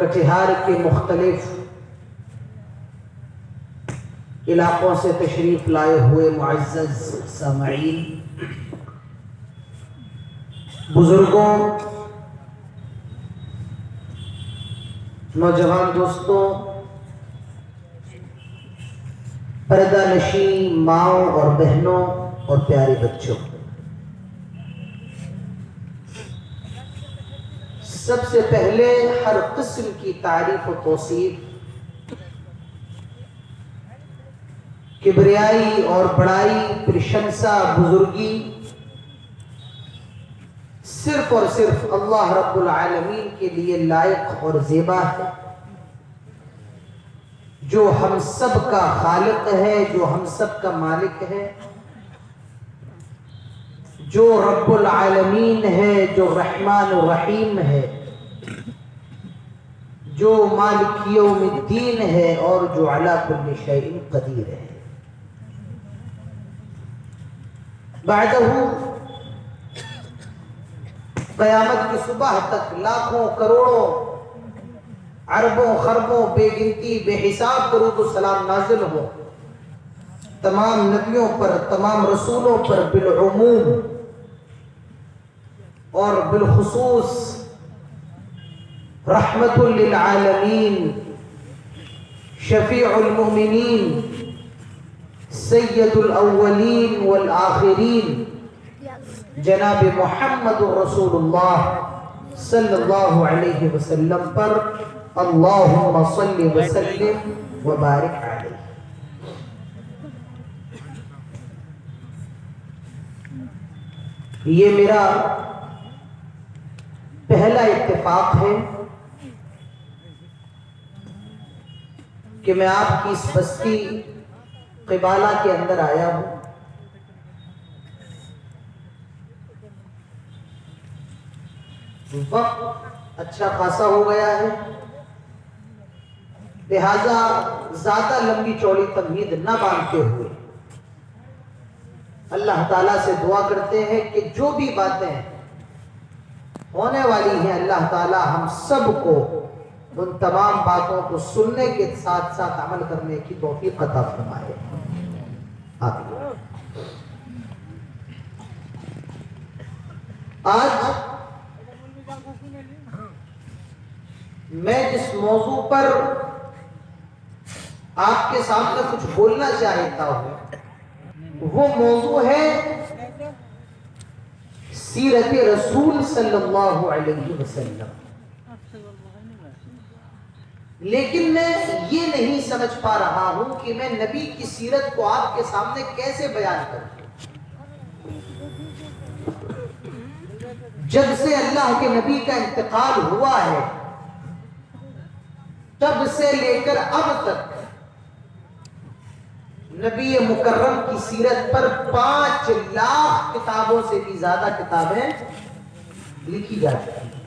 کٹھیار کے مختلف علاقوں سے تشریف لائے ہوئے معزز سامعین، بزرگوں، نوجوان دوستوں، پردہ نشین ماؤں اور بہنوں اور پیارے بچوں، سب سے پہلے ہر قسم کی تعریف و توصیف، کبریائی اور بڑائی، پرشنسا، بزرگی صرف اور صرف اللہ رب العالمین کے لیے لائق اور زیبا ہے، جو ہم سب کا خالق ہے، جو ہم سب کا مالک ہے، جو رب العالمین ہے، جو رحمان الرحیم ہے، جو مالک یوم الدین ہے، اور جو علی کل شیء قدیر ہے۔ بعدہ قیامت کی صبح تک لاکھوں کروڑوں اربوں خربوں بے گنتی بے حساب درود و سلام نازل ہو تمام نبیوں پر، تمام رسولوں پر بالعموم اور بالخصوص رحمت للعالمین، شفیع المؤمنین، سید الاولین والآخرین، جناب محمد رسول اللہ صلی اللہ علیہ وسلم پر اللہم صلی وسلم وبارک علیہ۔ یہ میرا پہلا اتفاق ہے کہ میں آپ کی اس بستی قبالہ کے اندر آیا ہوں۔ وقت اچھا خاصا ہو گیا ہے، لہذا زیادہ لمبی چوڑی تمہید نہ باندھتے ہوئے اللہ تعالیٰ سے دعا کرتے ہیں کہ جو بھی باتیں ہونے والی ہیں اللہ تعالیٰ ہم سب کو ان تمام باتوں کو سننے کے ساتھ ساتھ عمل کرنے کی توفیق عطا فرمائے۔ آمین۔ آج میں جس موضوع پر آپ کے سامنے کچھ بولنا چاہتا ہوں وہ موضوع ہے سیرت رسول صلی اللہ علیہ وسلم، لیکن میں یہ نہیں سمجھ پا رہا ہوں کہ میں نبی کی سیرت کو آپ کے سامنے کیسے بیان کروں۔ جب سے اللہ کے نبی کا انتقال ہوا ہے تب سے لے کر اب تک نبی مکرم کی سیرت پر 5 لاکھ کتابوں سے بھی زیادہ کتابیں لکھی جا چکی ہیں۔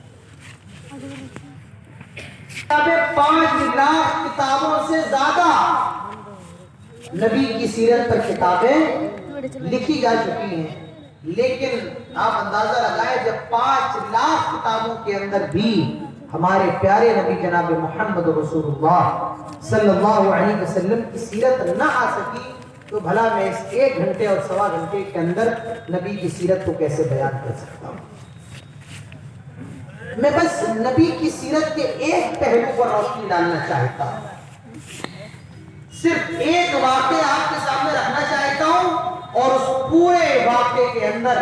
5 لاکھ کتابوں سے زیادہ نبی کی سیرت پر کتابیں لکھی جا چکی ہیں، لیکن آپ اندازہ لگائیں جب 5 لاکھ کتابوں کے اندر بھی ہمارے پیارے نبی جناب محمد رسول اللہ صلی اللہ علیہ وسلم کی سیرت نہ آ سکی تو بھلا میں اس 1 گھنٹے اور 1.25 گھنٹے کے اندر نبی کی سیرت کو کیسے بیان کر سکتا ہوں۔ میں بس نبی کی سیرت کے ایک پہلو پر روشنی ڈالنا چاہتا ہوں، صرف ایک واقعہ آپ کے سامنے رکھنا چاہتا ہوں، اور اس پورے واقعے کے اندر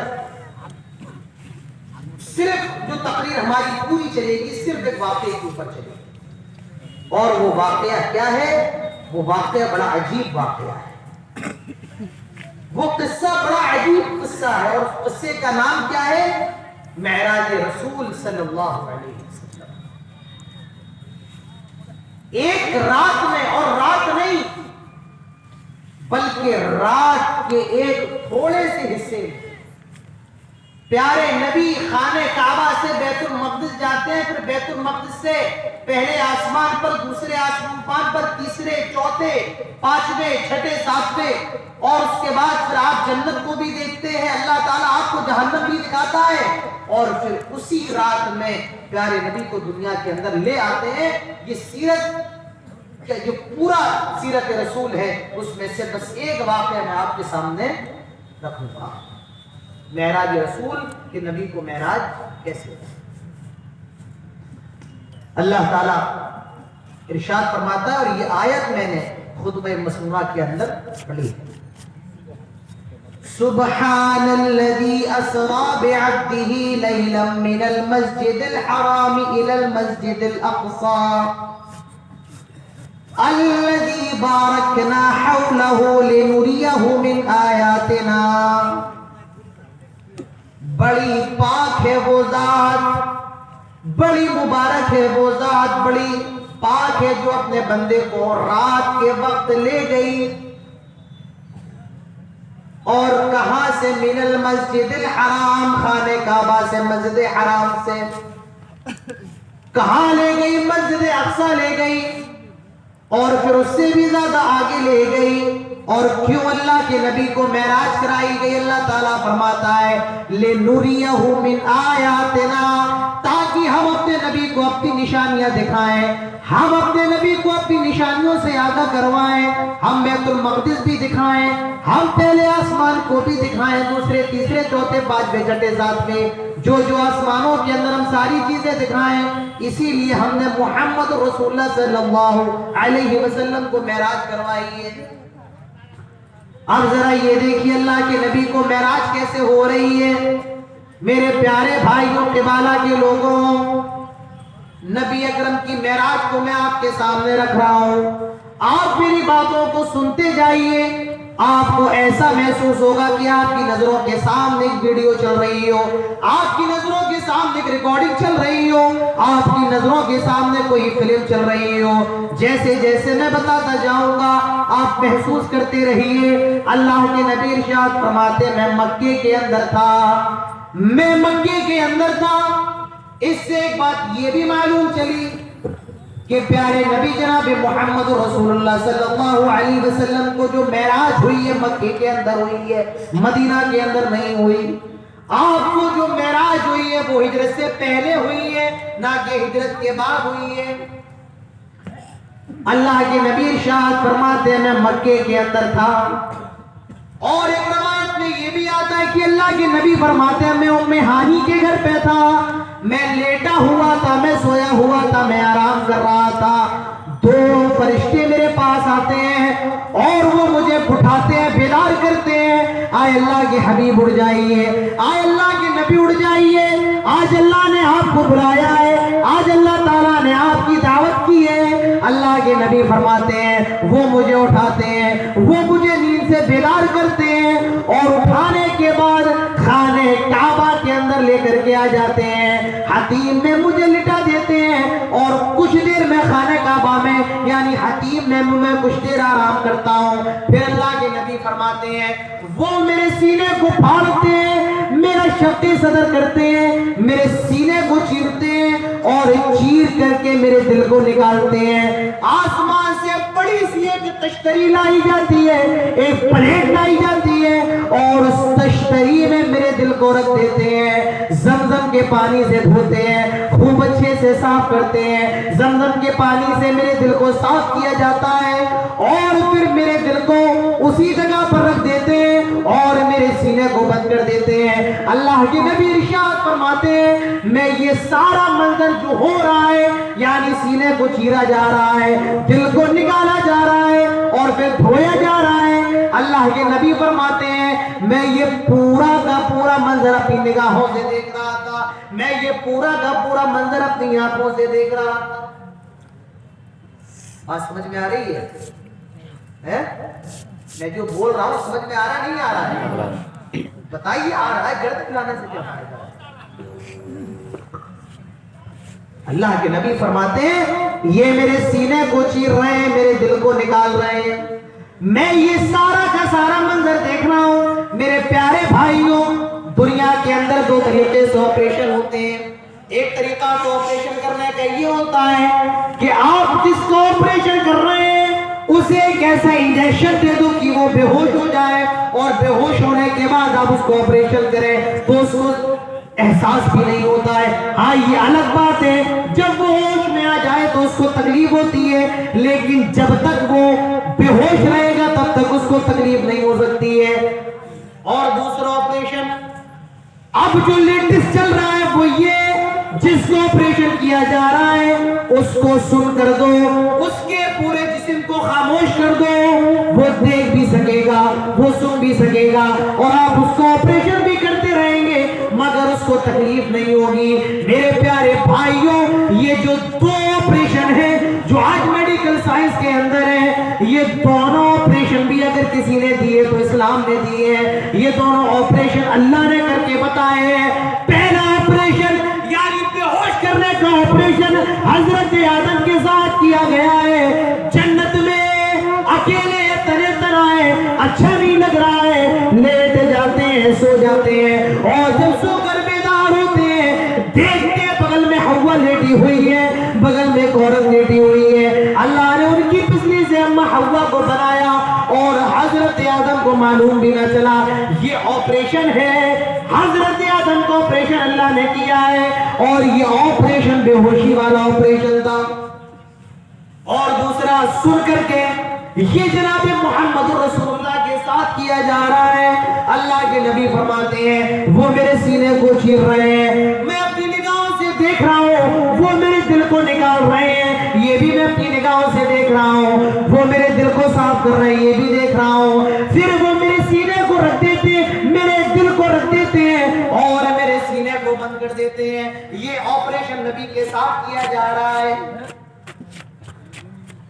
صرف جو تقریر ہماری پوری چلے گی صرف ایک واقعے کے اوپر چلے گی، اور وہ واقعہ کیا ہے؟ وہ واقعہ بڑا عجیب واقعہ ہے، وہ قصہ بڑا عجیب قصہ ہے، اور اس قصے کا نام کیا ہے؟ معراج رسول صلی اللہ علیہ وسلم۔ ایک رات میں، اور رات نہیں بلکہ رات کے ایک تھوڑے سے حصے میں پیارے نبی خانہ کعبہ سے بیت المقدس جاتے ہیں، پھر بیت المقدس سے پہلے آسمان پر، دوسرے آسمان پر، تیسرے، چوتھے، 5ویں، 6ٹھے، 7ویں اور اس کے بعد پھر آپ جنت کو بھی دیکھتے ہیں، اللہ تعالیٰ آپ کو جہنم بھی دکھاتا ہے، اور پھر اسی رات میں پیارے نبی کو دنیا کے اندر لے آتے ہیں۔ یہ سیرت جو پورا سیرت رسول ہے اس میں سے بس ایک واقعہ میں آپ کے سامنے رکھوں گا، معراج رسول کہ نبی کو معراج کیسے ہوتا۔ اللہ تعالیٰ ارشاد فرماتا ہے، اور یہ آیت میں نے خطبہ مسنونہ کے اندر پڑھی، سبحان الذي اسرى بعبده ليلا من المسجد الحرام الى المسجد الاقصى الذي باركنا حوله لنريه من آياتنا۔ بڑی پاک ہے وہ ذات، بڑی مبارک ہے وہ ذات، بڑی پاک ہے جو اپنے بندے کو رات کے وقت لے گئی، اور کہاں سے؟ من المسجد الحرام، خانہ کعبہ سے، مسجد حرام سے۔ کہاں لے گئی؟ مسجد اقصی لے گئی، اور پھر اس سے بھی زیادہ آگے لے گئی۔ اور کیوں اللہ کے نبی کو معراج کرائی گئی؟ اللہ تعالیٰ فرماتا ہے لِنُرِيَهُ مِنْ آيَاتِنَا، تاکہ ہم اپنے نبی کو اپنی نشانیاں دکھائیں، ہم اپنے نبی کو اپنی نشانیوں سے آگاہ کروائیں، ہم بیت المقدس بھی دکھائیں، ہم پہلے آسمان کو بھی دکھائیں، دوسرے تیسرے چوتھے پانچویں چھٹے ساتویں جو آسمانوں کے اندر ہم ساری چیزیں دکھائیں۔ اسی لیے ہم نے محمد رسول اللہ صلی اللہ علیہ وسلم کو معراج کروائی ہے۔ اب ذرا یہ دیکھیے اللہ کے نبی کو معراج کیسے ہو رہی ہے۔ میرے پیارے بھائیوں قبالہ کے لوگوں، نبی اکرم کی معراج کو میں آپ کے سامنے رکھ رہا ہوں، آپ میری باتوں کو سنتے جائیے۔ آپ کو ایسا محسوس ہوگا کہ آپ کی نظروں کے سامنے ایک ویڈیو چل رہی ہو، آپ کی نظروں کے سامنے ایک ریکارڈنگ چل رہی ہو، آپ کی نظروں کے سامنے کوئی فلم چل رہی ہو۔ جیسے جیسے میں بتاتا جاؤں گا آپ محسوس کرتے رہیے۔ اللہ کے نبی ارشاد فرماتے میں مکے کے اندر تھا، میں مکے کے اندر تھا۔ اس سے ایک بات یہ بھی معلوم چلی کہ پیارے نبی جناب محمد رسول اللہ صلی اللہ علیہ وسلم کو جو معراج ہوئی ہے مکے کے اندر ہوئی ہے، مدینہ کے اندر نہیں ہوئی۔ آپ کو جو معراج ہوئی ہے وہ ہجرت سے پہلے ہوئی ہے، نہ کہ ہجرت کے بعد ہوئی ہے۔ اللہ کے نبی ارشاد فرماتے ہیں میں مکے کے اندر تھا، اور ایک روایت میں یہ بھی آتا ہے کہ اللہ کے نبی فرماتے ہیں میں ام ہانی کے گھر پہ تھا، میں لیٹا ہوا تھا، میں سویا ہوا تھا، میں آرام کر رہا تھا۔ دو فرشتے میرے پاس آتے ہیں اور وہ مجھے اٹھاتے ہیں، بیدار کرتے ہیں، آئے اللہ کے حبیب اٹھ جائیے، آئے اللہ کے نبی اٹھ جائیے، آج اللہ نے آپ کو بلایا ہے، آج اللہ تعالیٰ نے آپ کی دعوت کی ہے۔ اللہ کے نبی فرماتے ہیں وہ مجھے اٹھاتے ہیں، وہ مجھے نیند سے بیدار کرتے ہیں، اور اٹھانے کے بعد خانہ کعبہ کے اندر لے کر کے آ جاتے ہیں، حتیم میں مجھے لٹا دیتے ہیں، اور کچھ دیر میں خانہ کعبہ میں یعنی حتیم میں کچھ دیر آرام کرتا ہوں۔ پھر اللہ کے نبی فرماتے ہیں وہ میرے سینے کو پھاڑتے ہیں، میرا شق صدر کرتے ہیں، میرے سینے کو چیرتے ہیں، اور چیر کر کے میرے دل کو نکالتے ہیں۔ آسمان سے بڑی سی ایک تشتری لائی جاتی ہے، ایک پلیٹ لائی جاتی ہے، اور اس تشتری میں میرے دل کو رکھ دیتے ہیں، زمزم کے پانی سے دھوتے ہیں، خوب اچھے سے صاف کرتے ہیں، زمزم کے پانی سے میرے دل کو صاف کیا جاتا ہے، اور پھر میرے دل کو اسی جگہ پر رکھ دیتے ہیں اور میرے سینے کو بند کر دیتے ہیں۔ اللہ کے نبی ارشاد فرماتے ہیں میں یہ سارا منظر جو ہو رہا ہے یعنی سینے کو چیرا جا رہا ہے، دل کو نکالا جا رہا ہے، اور پھر دھویا جا رہا ہے، اللہ کے نبی فرماتے ہیں میں یہ پورا کا پورا منظر اپنی نگاہوں سے دیکھ رہا تھا، میں یہ پورا کا پورا منظر اپنی آنکھوں سے دیکھ رہا تھا۔ آج سمجھ میں آ رہی ہے؟ میں جو بول رہا ہوں سمجھ میں آ رہا نہیں آ رہا ہے؟ بتائیے آ رہا ہے؟ گرد پلانے سے کیا فائدہ؟ اللہ کے نبی فرماتے ہیں یہ میرے سینے کو چیر رہے ہیں، میرے دل کو نکال رہے ہیں، میں یہ سارا کا سارا منظر دیکھ رہا ہوں۔ میرے پیارے بھائیوں دنیا کے اندر دو طریقے سے آپریشن ہوتے ہیں۔ ایک طریقہ تو آپریشن کرنے کا یہ ہوتا ہے کہ آپ جس کو آپریشن کر رہے ہیں اسے ایسا انجیکشن دے دو کہ وہ بے ہوش ہو جائے، اور بے ہوش ہونے کے بعد آپ اس کو آپریشن کریں تو اس کو احساس بھی نہیں ہوتا ہے۔ ہاں یہ الگ بات ہے جب وہ ہوش میں آ جائے تو اس کو تکلیف ہوتی ہے، لیکن جب تک وہ بے ہوش رہے گا تب تک اس کو تکلیف نہیں ہو سکتی ہے۔ اور دوسرا آپریشن اب جو لیٹسٹ چل رہا ہے وہ یہ، جس کو آپریشن کیا جا رہا ہے اس کو سن کر دو، اس کے پورے جسم کو خاموش کر دو، وہ دیکھ بھی سکے گا، وہ سن بھی سکے گا، اور آپ اس کو آپریشن بھی کرتے رہیں گے مگر اس کو تکلیف نہیں ہوگی۔ میرے پیارے بھائیوں، یہ جو دو آپریشن ہیں جو آج میڈیکل سائنس کے اندر ہیں، یہ دونوں آپریشن بھی اگر کسی نے دیے تو اسلام نے دیے ہیں۔ یہ دونوں آپریشن اللہ نے کر کے بتائے ہیں۔ پہلا آپریشن یعنی بے ہوش کرنے کا آپریشن حضرت آدم کے ساتھ کیا گیا ہے۔ جنت میں اکیلے تنے تنائے، اچھا نہیں لگ رہا ہے، لیٹ جاتے ہیں، سو جاتے ہیں، اور جب سو کر بیدار ہوتے ہیں دیکھتے ہیں بغل میں حوا لیٹی ہوئی ہے، بغل میں ایک عورت لیٹی ہوئی ہے۔ اللہ نے ان کی پسلی سے اماں حوا کو بنایا اور حضرت آدم کو معلوم بھی نہ چلا۔ یہ آپریشن ہے، حضرت آدم کو آپریشن اللہ نے کیا ہے، اور یہ آپریشن بے ہوشی والا آپریشن تھا۔ اور دوسرا سن کر کے یہ جناب محمد رسول اللہ کے ساتھ کیا جا رہا ہے۔ اللہ کے نبی فرماتے ہیں وہ میرے سینے کو چیر رہے ہیں، میں اپنی نگاہوں سے دیکھ رہا ہوں، وہ میرے دل کو نکال رہے ہیں، یہ بھی میں اپنی نگاہوں سے دیکھ رہا ہوں، وہ میرے دل کو صاف کر رہے ہیں، یہ بھی دیکھ رہا ہوں۔ پھر وہ میرے سینے کو رکھ دیتے ہیں، میرے دل کو رکھ دیتے ہیں، اور میرے سینے کو بند کر دیتے ہیں۔ یہ آپریشن نبی کے ساتھ کیا جا رہا ہے۔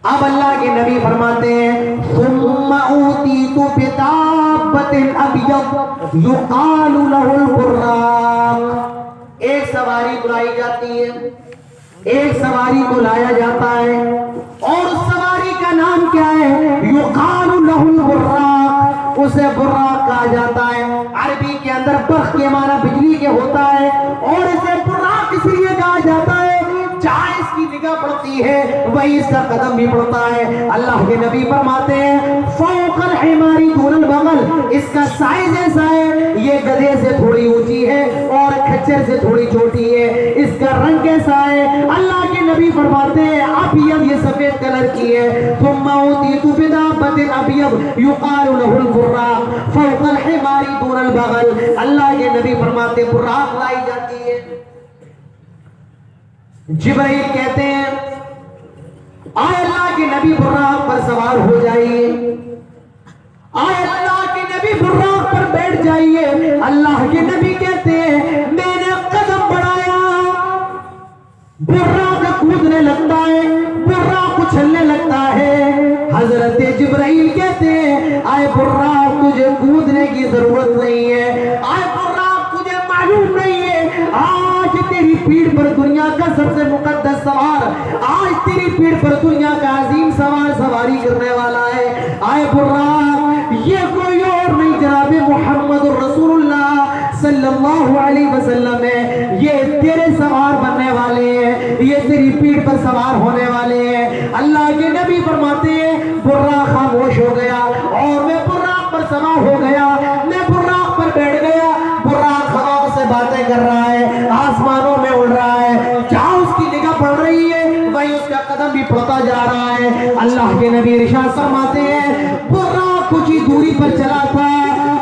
اب اللہ کے نبی فرماتے ہیں ثم اوتیت بِدَابَّةٍ أَبْيَضٍ يُقَالُ لَهُ الْبُرَّاقُ، ایک سواری بلائی جاتی ہے، ایک سواری کو لایا جاتا ہے، اور اس سواری کا نام کیا ہے؟ يُقَالُ لَهُ الْبُرَّاقُ، اسے براق کہا جاتا ہے۔ عربی کے اندر برق کے معنی بجلی کے ہوتا ہے، اور اسے براق اس لیے کہا جاتا ہے جہاں اس کی نگاہ پڑتی ہے وہی اس کا قدم بھی پڑتا ہے۔ اللہ کے نبی فرماتے ہیں فوق الحمار دون البغل، اس کا سائز ایسا ہے یہ گدھے سے تھوڑی اونچی ہے اور کھچر سے تھوڑی چھوٹی ہے، اس کا رنگ کیسا ہے؟ اللہ کے نبی فرماتے ہیں ابیض، یہ سفید کلر کی ہے۔ ثم اوتیت بدابۃ ابیض یقال له البراق فوق الحمار دون البغل، اللہ کے نبی فرماتے ہیں براق لائی جاتی ہے۔ جبرائیل کہتے ہیں آئے اللہ کے نبی براق پر سوار ہو جائیے، آئے اللہ کے نبی براق پر بیٹھ جائیے۔ اللہ کے نبی کہتے ہیں میں نے قدم بڑھایا، براق کودنے لگتا ہے، براق اچھلنے لگتا ہے۔ حضرت جبرائیل کہتے ہیں آئے براق تجھے کودنے کی ضرورت نہیں ہے، آئے براق تجھے معلوم نہیں ہے آج تیری پیڑ پر دنیا کا سب سے مقدس سوار، آج تیری پیڑ پر دنیا کا عظیم سوار سواری کرنے والا ہے۔ آئے براق یہ کوئی اور نہیں جناب محمد رسول اللہ صلی اللہ علیہ وسلم ہے، یہ تیرے سوار بننے والے ہیں، یہ تیری پیڑ پر سوار ہونے والے ہیں۔ اللہ کے نبی فرماتے ہیں براق خاموش ہو گیا اور میں براق پر سوار ہو گیا، میں براق پر بیٹھ گیا۔ براق ہواؤں سے باتیں کر رہا ہے، آسمانوں میں اڑ رہا ہے، جہاں اس کی نگاہ پڑ رہی ہے وہیں اس کا قدم بھی پڑتا جا رہا ہے۔ اللہ کے نبی ارشاد فرماتے ہیں براق کچھ ہی دوری پر چلا تھا،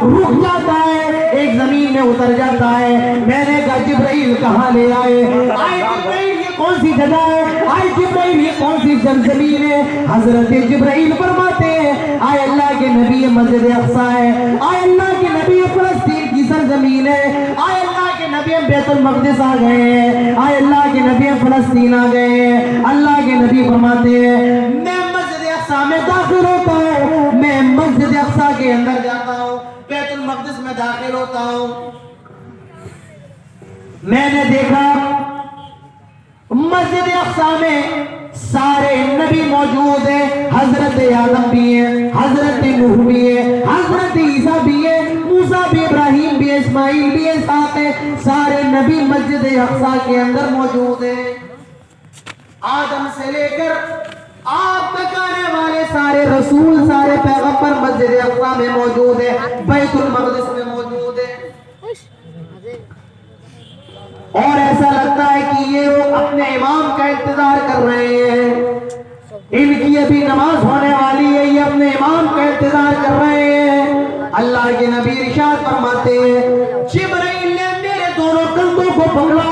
رک جاتا ہے، ایک زمین میں اتر جاتا ہے۔ میں نے کہا جبرائیل کہاں لے آئے؟ آئے جبرائیل یہ کون سی جگہ ہے؟ آئے جبرائیل یہ کون سی زمین ہے؟ حضرت جبرائیل فرماتے ہیں آئے اللہ کے نبی یہ مسجد اقصی ہے، آئے اللہ کے نبی یہ فلسطین کی سرزمین ہے، آئے اللہ کے نبی بیت المقدس آ گئے ہیں، آئے اللہ کے نبی فلسطین آ گئے ہیں۔ اللہ کے نبی فرماتے ہیں میں مسجد اقصی میں داخل ہوتا ہوں، میں مسجد اقصی کے اندر جاتا ہوں، بیت المقدس میں داخل ہوتا ہوں، میں نے دیکھا مسجد اقصی میں سارے نبی موجود ہیں، حضرت آدم بھی ہیں، حضرت نوح بھی ہیں، حضرت عیسیٰ بھی ہیں، موسیٰ بھی، ابراہیم بھی، اسماعیل بھی، اسحاق ہیں، سارے نبی مسجد اقصی کے اندر موجود ہیں۔ آدم سے لے کر آپ تک آنے والے سارے رسول سارے پیغمبر مسجد اقصی میں موجود ہیں، بیت المقدس میں موجود ہیں، اور ایسا لگتا ہے کہ یہ لوگ اپنے امام کا انتظار کر رہے ہیں، ان کی ابھی نماز ہونے والی ہے، یہ اپنے امام کا انتظار کر رہے ہیں۔ اللہ کے نبی ارشاد فرماتے ہیں جبرائیل نے میرے دونوں کندھوں کو پکڑا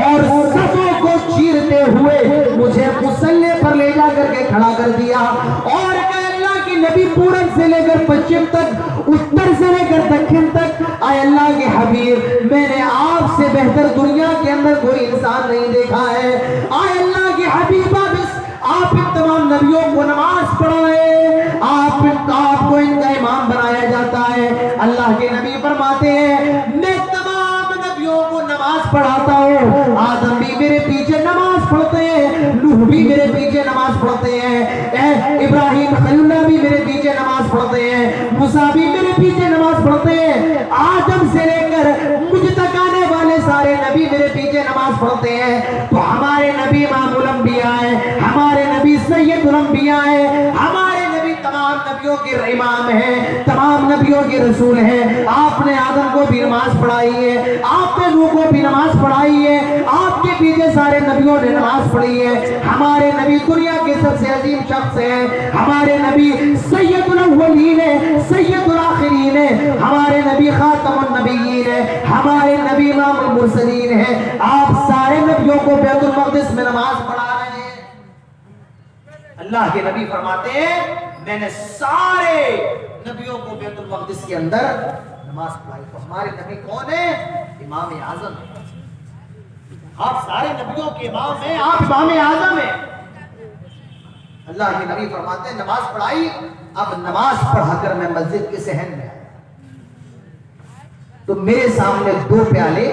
اور صفوں کو چیرتے ہوئے مجھے مصلی پر لے جا کر کے کھڑا کر دیا اور کہ اللہ کے نبی پورب سے لے کر پچھم تک، اتر سے لے کر دکھن تک، اے اللہ کے حبیب میں نے آپ سے بہتر دنیا کے اندر کوئی انسان نہیں دیکھا ہے، اے اللہ کے حبیب آپ ان تمام نبیوں کو نماز پڑھائے، آپ کو ان کا امام بنایا جاتا ہے۔ اللہ کے نبی فرماتے ہیں میں تمام نبیوں کو نماز پڑھاتا ہوں، آدم بھی میرے پیچھے نماز پڑھتے ہیں، نوح بھی میرے پیچھے نماز پڑھتے ہیں، ابراہیم خلیل اللہ بھی میرے پیچھے نماز پڑھتے ہیں، موسیٰ بھی میرے پیچھے نماز پڑھتے ہیں، آدم سے لے کر مجھ تک آنے والے سارے نبی میرے پیچھے نماز پڑھتے ہیں۔ تو ہمارے نبی امام الانبیاء ہیں، ہمارے نبی سید الانبیاء ہیں، ہمارے نبی تمام نبیوں کے امام ہیں، تمام نبیوں کے رسول ہیں۔ آپ نے آدم کو بھی نماز پڑھائی ہے، آپ نے نوح کو بھی نماز پڑھائی ہے، آپ کے پیچھے سارے نبیوں نے نماز پڑھی ہے۔ ہمارے نبی دنیا کے سب سے عظیم شخص ہیں، ہمارے نبی سید الاولین ہیں، سید الآخرین ہیں، ہمارے نبی خاتم النبیین ہیں، ہمارے نبی امام المرسلین ہیں۔ آپ سارے نبیوں کو بیت المقدس میں نماز پڑھا رہے ہیں۔ اللہ کے نبی فرماتے ہیں میں نے سارے نبیوں کو بیت المقدس کے اندر نماز پڑھائی۔ تو ہمارے نبی کون ہیں؟ امام اعظم ہیں۔ آپ سارے نبیوں کے امام ہیں، آپ امام اعظم ہیں۔ اللہ کے نبی فرماتے ہیں نماز پڑھائی، اب نماز پڑھا کر میں مسجد کے صحن میں آیا تو میرے سامنے 2 پیالے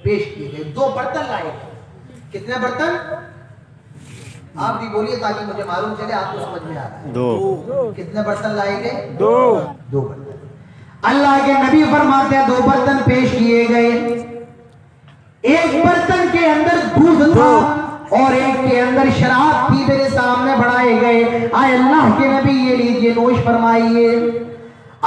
پیش کیے گئے، 2 برتن لائے گئے۔ کتنے برتن؟ آپ بھی بولیے تاکہ مجھے معلوم چلے، آپ کو سمجھ میں آ رہا ہے۔ 2 کتنے برتن لائے گئے؟ 2 برتن۔ اللہ کے نبی فرماتے ہیں 2 برتن پیش کیے گئے، ایک برتن کے اندر دودھ تھا اور ایک کے اندر شراب تھی، میرے سامنے بڑھائے گئے۔ آئے اللہ کے نبی یہ لیجئے نوش فرمائیے۔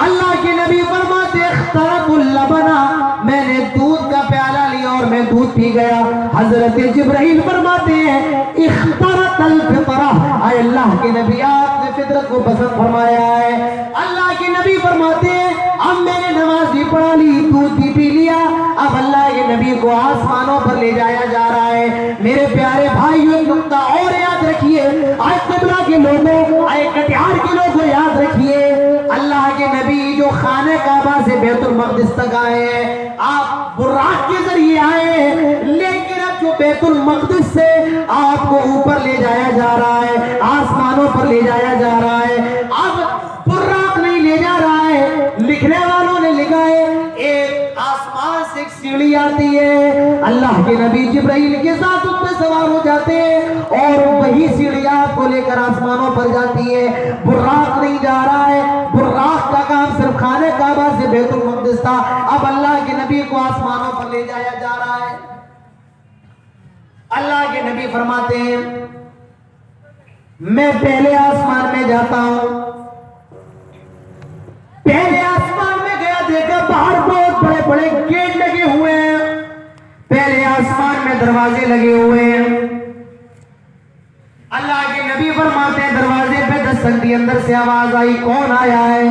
اللہ کے نبی فرماتے اخترت اللبنا، میں نے دودھ کا پیالہ لیا اور میں دودھ پی گیا۔ حضرت جبرائیل فرماتے ہیں اخترت الفطرہ، اے اللہ کے نبی آپ نے فطرت کو پسند فرمایا ہے۔ اللہ کے نبی فرماتے ہیں اب میں نے نماز بھی پڑھا لی، دودھ بھی پی لیا، اب اللہ کے نبی کو آسمانوں پر لے جایا جا رہا ہے۔ میرے پیارے بھائیو ایک نقطہ اور یاد رکھیے، آئے قبلہ کے لوگوں، آئے کٹیہار کے لوگوں یاد رکھیے، اللہ کے نبی جو خانہ کعبہ سے بیت المقدس تک آئے ہیں، آپ براق کے ذریعے آئے ہیں، لیکن اب جو بیت المقدس سے آپ کو اوپر لے جایا جا رہا ہے، آسمانوں پر لے جایا جا رہا ہے، اب براق نہیں لے جا رہا ہے، لکھنے والوں نے لکھا ہے ایک آسمان سے ایک سیڑھی آتی ہے، اللہ کے نبی جبرائیل کے ساتھ اس پہ سوار ہو جاتے ہیں اور وہی سیڑھی آپ کو لے کر آسمانوں پر جاتی ہے۔ براق نہیں جا رہا ہے، براق کا کام صرف خانہ کعبہ سے بیت المقدس تھا، اب اللہ کے نبی کو آسمانوں پر لے جایا جا رہا ہے۔ اللہ کے نبی فرماتے ہیں میں پہلے آسمان میں جاتا ہوں، پہلے آسمان میں گیا، دیکھا باہر بہت بڑے بڑے گیٹ لگے ہوئے ہیں، پہلے آسمان میں دروازے لگے ہوئے ہیں۔ اللہ کے نبی فرماتے ہیں دروازے پہ دستک دی، اندر سے آواز آئی کون آیا ہے؟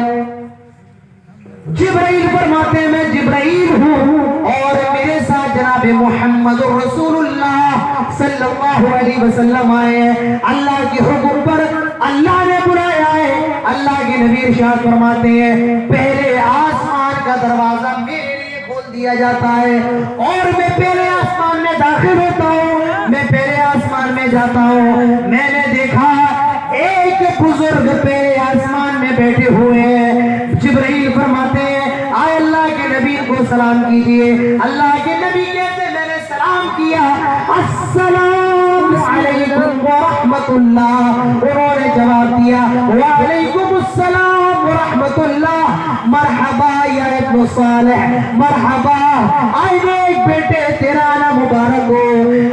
جبرائیل فرماتے ہیں میں جبرائیل ہوں اور میرے ساتھ جناب محمد رسول اللہ صلی اللہ علیہ وسلم آئے ہیں، اللہ کے حکم پر اللہ نے بلایا ہے۔ اللہ کے نبی ارشاد فرماتے ہیں پہلے آسمان کا دروازہ میرے لیے کھول دیا جاتا ہے اور میں پہلے آسمان میں داخل ہوتا ہوں، میں پہلے آسمان میں جاتا ہوں۔ میں نے دیکھا ایک بزرگ پہلے آسمان میں بیٹھے ہوئے ہیں۔ جبرائیل فرماتے ہیں آئے اللہ کے نبی کو سلام کیجئے۔ اللہ کے نبی کہتے میں نے سلام کیا، السلام علیکم ورحمت اللہ، انہوں نے جواب دیا وعلیکم السلام ورحمت اللہ، مرحبا یا ابن صالح، مرحبا، آئے ایک بیٹے تیرا نام مبارک ہو،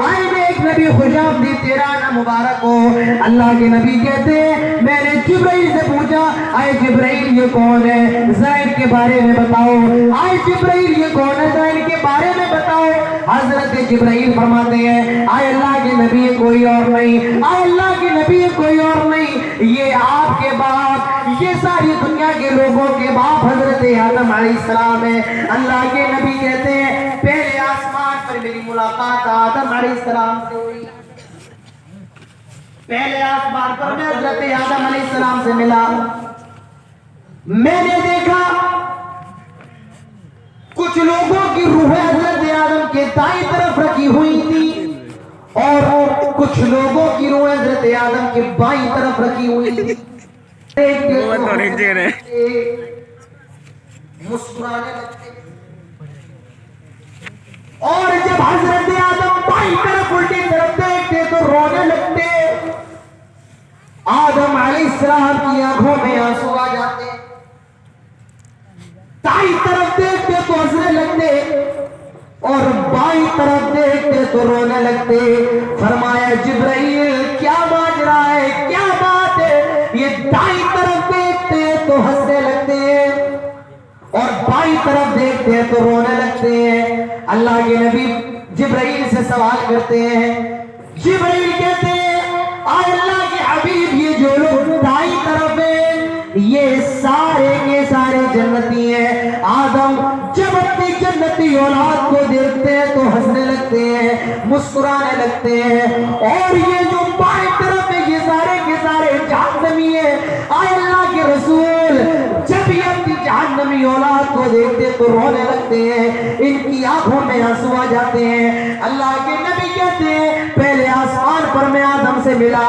آئے ایک نبی خوشا عبدی تیرا نام مبارک ہو۔ اللہ کے نبی کہتے ہیں میں نے جبرائیل سے پوچھا اے جبرائیل یہ کون ہے ذرا ان کے بارے میں بتاؤ، اے جبرائیل یہ کون ہے ذرا ان کے بارے میں بتاؤ۔ حضرت جبرائیل فرماتے ہیں اے اللہ کے نبی کوئی اور نہیں، اے اللہ کے نبی کوئی اور نہیں، یہ آپ کے باپ، یہ ساری دنیا کے لوگوں کے باپ حضرت آدم علیہ السلام ہے۔ اللہ کے نبی کہتے ہیں پہلے آسمان پر میری ملاقات آدم علیہ السلام سے ہوئی، پہلے آسمان پر میں حضرت آدم علیہ السلام سے ملا، میں نے دیکھا کچھ لوگوں کی روح حضرت آدم کے دائیں طرف رکھی ہوئی تھی اور کچھ لوگوں کی روح حضرت آدم کے بائیں طرف رکھی ہوئی تھی۔ مسکرانے لگتے اور جب حضرت آدم بائیں طرف الٹی طرف دیکھتے تو رونے لگتے۔ آدم علیہ السلام کی آنکھوں میں آنسو آ جاتے، دائیں طرف دیکھتے تو ہنسنے لگتے اور بائیں طرف دیکھتے تو رونے لگتے۔ فرمایا جبرائیل کیا ماجرا ہے، کیا بات ہے، یہ دائیں طرف دیکھتے تو ہنسنے لگتے ہیں اور بائیں طرف دیکھتے ہیں تو رونے لگتے ہیں۔ اللہ کے نبی جبرائیل سے سوال کرتے ہیں، جبرائیل کہتے ہیں اے اللہ کے حبیب یہ جو لوگ دائیں طرف ہیں یہ سارے کے سارے جنتی ہیں۔ آدم جب اپنی جنتی اولاد کو دیکھتے ہیں تو ہنسنے لگتے ہیں، مسکرانے لگتے ہیں، اور یہ جو بائیں طرف ہے یہ سارے کے سارے جہنمی ہیں۔ اے اللہ کے رسول جب یہ اپنی جہنمی اولاد کو دیکھتے تو رونے لگتے ہیں، ان کی آنکھوں میں آنسو آ جاتے ہیں۔ اللہ کے نبی کہتے ہیں پہلے آسمان پر میں آدم سے ملا،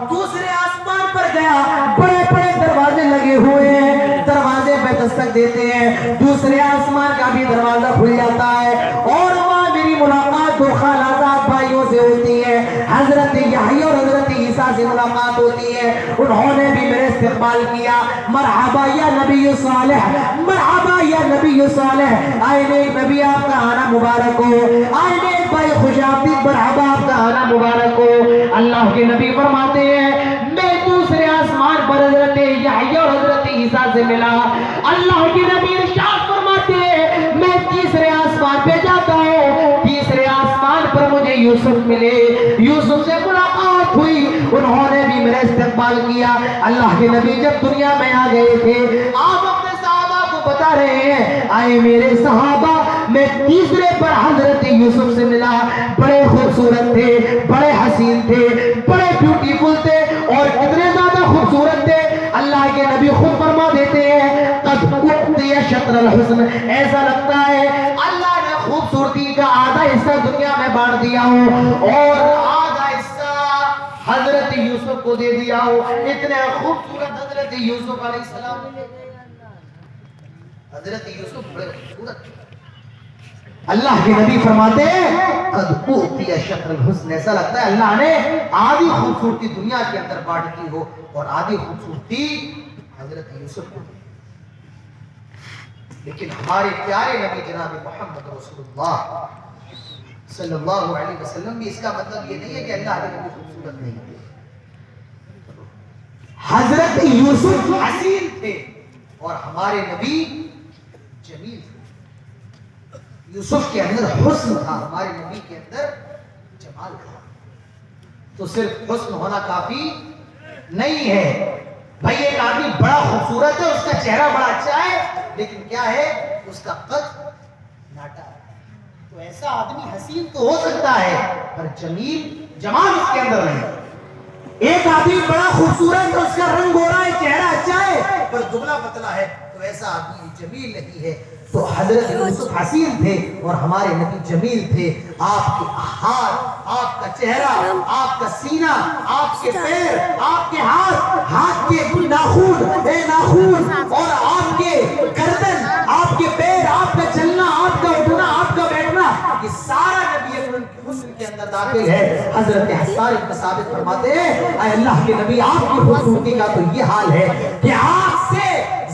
دوسرے آسمان پر گیا، بڑے بڑے دروازے لگے ہوئے ہیں، دروازے پہ دستک دیتے ہیں، دوسرے آسمان کا بھی دروازہ کھل جاتا ہے اور وہاں میری ملاقات دو خالازاد بھائیوں سے ہوتی ہے، حضرت یحییٰ اور حضرت عیسیٰ سے ملاقات ہوتی ہے۔ انہوں نے بھی میرے استقبال کیا، مرحبا یا نبی صالح، مرحبا یا نبی صالح، آئے نیک نبی آپ کا آنا مبارک ہو، آئے نیک بھائی خوش آمدید، مرحبا آپ کا آنا مبارک ہو۔ اللہ کے نبی فرماتے ہیں میں دوسرے آسمان پر حضرت یحییٰ اور حضرت عیسیٰ سے ملا، اللہ کے نبی ارشاد فرماتے ہیں میں تیسرے آسمان پہ جاتا ہوں، تیسرے آسمان پر مجھے یوسف ملے، یوسف سے ملاقات ہوئی، انہوں نے بھی میرا استقبال کیا۔ اللہ کے نبی جب دنیا میں آ گئے تھے آپ اپنے صحابہ کو بتا رہے ہیں آئے میرے صحابہ میں تیسرے پر حضرت یوسف سے ملا، بڑے خوبصورت تھے، بڑے حسین تھے، بڑے بیوٹیفل تھے اور کتنے زیادہ خوبصورت تھے۔ اللہ کے نبی خود فرما دیتے ہیں قد اعطی شطر الحسن، ایسا لگتا ہے اللہ نے خوبصورتی کا آدھا حصہ دنیا میں بانٹ دیا ہو اور آدھا حصہ حضرت یوسف کو دے دیا ہو، اتنے خوبصورت حضرت یوسف علیہ السلام، حضرت یوسف بڑے خوبصورت۔ اللہ کے نبی فرماتے ہیں قد اعطی شطر الحسن، ایسا لگتا ہے اللہ نے آدھی خوبصورتی دنیا کے اندر بانٹ دی ہو اور آدھی خوبصورتی حضرت یوسف کو دی۔ لیکن ہمارے پیارے نبی جناب محمد رسول اللہ صلی اللہ علیہ وسلم بھی اس کا مطلب یہ نہیں ہے کہ اللہ کے نبی خوبصورت نہیں تھے، حضرت یوسف حسین تھے اور ہمارے نبی جمیل تھے۔ یوسف کے اندر حسن تھا، ہمارے نبی کے اندر جمال تھا۔ تو صرف حسن ہونا کافی نہیں ہے بھائی، ایک آدمی بڑا خوبصورت ہے، اس کا چہرہ بڑا اچھا ہے، لیکن کیا ہے اس کا قد ناٹا ہے۔ تو ایسا آدمی حسین تو ہو سکتا ہے پر جمال اس کے اندر نہیں۔ ایک آدمی بڑا خوبصورت ہے، اس کا رنگ گورا ہے، چہرہ اچھا ہے پر دبلا پتلا ہے، تو ایسا آدمی جمیل نہیں ہے۔ تو حضرت یوسف حسین تھے اور ہمارے نبی جمیل تھے۔ آپ کے ہاتھ، آپ کا چہرہ، آپ کا سینہ، آپ کے پیر، آپ کے ہاتھ کے ناخون اور آپ کے گردن، آپ کے پیر، آپ کا چلنا، آپ کا اٹھنا، آپ کا بیٹھنا، یہ سارا نبی اکرم کے حسن کے اندر داخل ہے۔ حضرت حسان بن ثابت فرماتے ہیں اے اللہ کے نبی آپ کی خوبصورتی کا تو یہ حال ہے کہ آپ سے